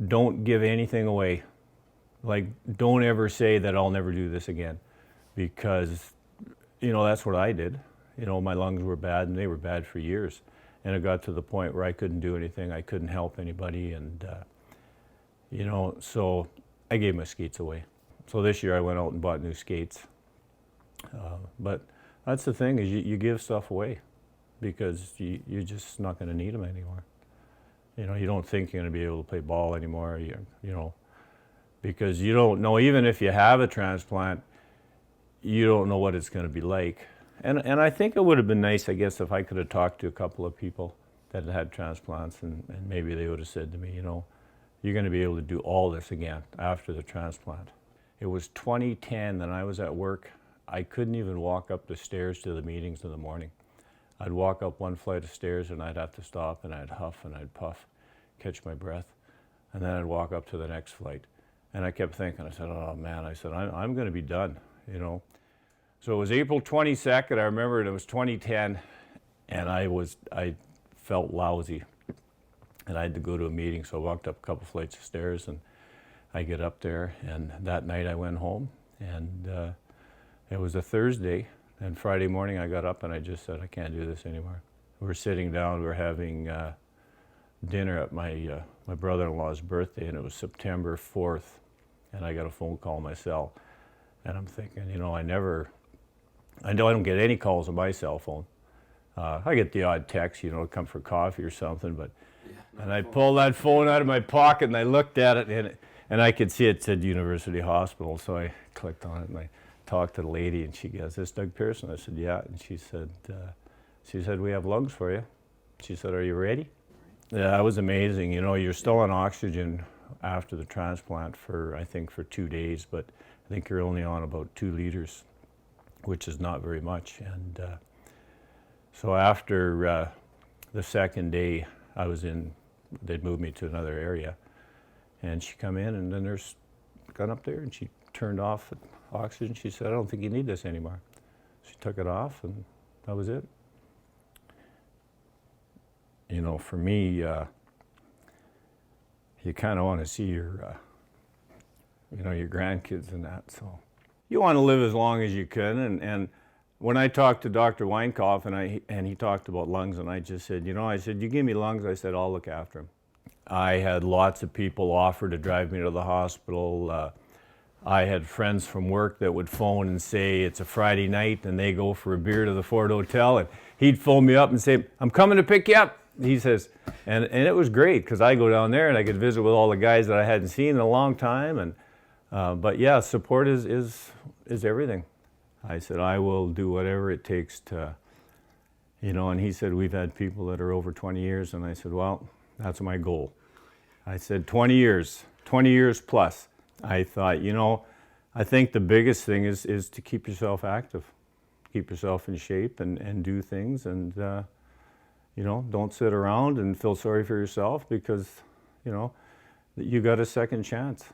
don't give anything away. Like, don't ever say that I'll never do this again, because, that's what I did. My lungs were bad, and they were bad for years. And it got to the point where I couldn't do anything. I couldn't help anybody. And, so I gave my skates away. So this year I went out and bought new skates. But that's the thing, is you give stuff away because you're just not going to need them anymore. You don't think you're going to be able to play ball anymore, because you don't know, even if you have a transplant, you don't know what it's going to be like. And I think it would have been nice, I guess, if I could have talked to a couple of people that had transplants, and maybe they would have said to me, you're going to be able to do all this again after the transplant. It was 2010 and I was at work. I couldn't even walk up the stairs to the meetings in the morning. I'd walk up one flight of stairs and I'd have to stop, and I'd huff and I'd puff, catch my breath, and then I'd walk up to the next flight. And I kept thinking, I said, oh man, I said, I'm going to be done, So it was April 22nd, I remember it was 2010, and I felt lousy. And I had to go to a meeting, so I walked up a couple flights of stairs, and I get up there, and that night I went home, and it was a Thursday, and Friday morning I got up and I just said, I can't do this anymore. We're sitting down, we're having dinner at my brother-in-law's birthday, and it was September 4th, and I got a phone call myself, and I'm thinking, I don't get any calls on my cell phone. I get the odd text, come for coffee or something, but, and I pulled that phone out of my pocket and I looked at it, and I could see it said University Hospital, so I clicked on it and I talked to the lady, and she goes, "This Doug Pearson?" I said, "Yeah," and she said, "We have lungs for you." She said, "Are you ready?" Yeah, that was amazing. You're still on oxygen after the transplant for 2 days, but I think you're only on about 2 liters, which is not very much. And so after the second day, they'd moved me to another area, and she come in, and the nurse got up there and she turned off the oxygen. She said, "I don't think you need this anymore." She took it off, and that was it. For me, you kind of want to see your grandkids and that. So you want to live as long as you can. And when I talked to Dr. Weinkoff, and he talked about lungs, and I just said, I said, "You give me lungs," I said, "I'll look after them." I had lots of people offer to drive me to the hospital. I had friends from work that would phone and say it's a Friday night and they go for a beer to the Ford Hotel, and he'd phone me up and say, "I'm coming to pick you up." He says, and it was great because I go down there and I could visit with all the guys that I hadn't seen in a long time. And but yeah, support is everything. I said, I will do whatever it takes to, and he said, "We've had people that are over 20 years. And I said, "Well, that's my goal." I said, 20 years plus. I thought, I think the biggest thing is to keep yourself active, keep yourself in shape, and do things, and don't sit around and feel sorry for yourself, because you got a second chance.